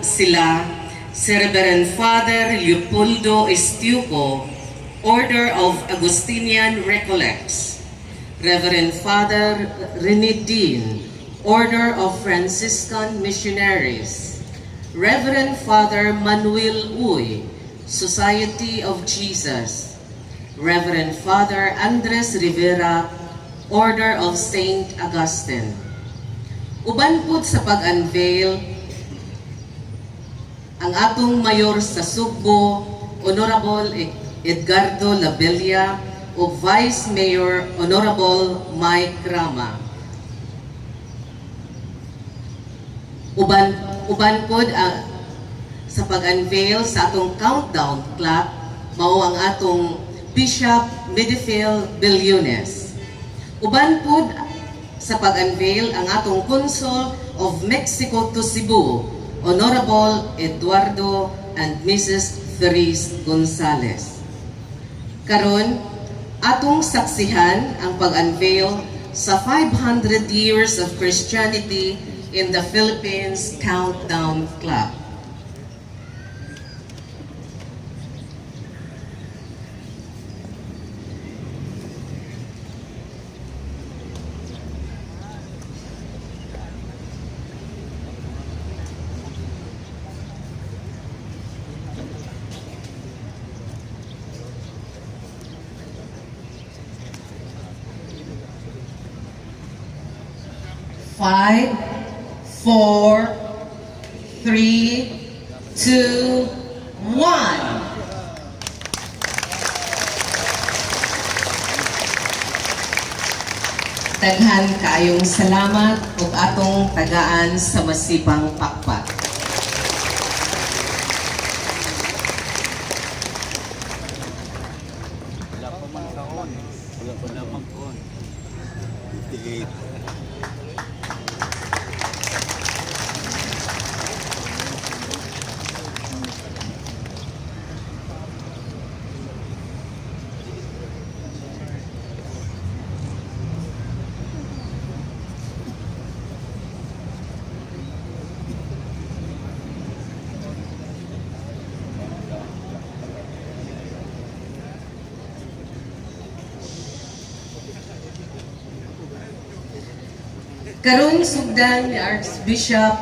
sila si Reverend Father Leopoldo Estiuco, Order of Augustinian Recollects; Reverend Father Rene Dean, Order of Franciscan Missionaries; Reverend Father Manuel Uy, Society of Jesus; Reverend Father Andres Rivera, Order of Saint Augustine. Uban pud sa pag-unveil, ang atong mayor sa Sugbo, Honorable Edgardo Labella, o Vice Mayor Honorable Mike Rama. Uban pod sa pag-unveil sa atong countdown clock, mao ang atong Bishop Medifil Bilyones. Uban pod sa pag-unveil ang atong Consul of Mexico to Cebu, Honorable Eduardo and Mrs. Therese Gonzalez. Karon, atong saksihan ang pag-unveil sa 500 Years of Christianity in the Philippines Countdown Club. Five, 4, 3, 2, 1. Daghan kaayong salamat ug atong tagaan sa masibang pakpak. Wala pa man kaon. Wala pa naman kaon. Karon sugdan ni Archbishop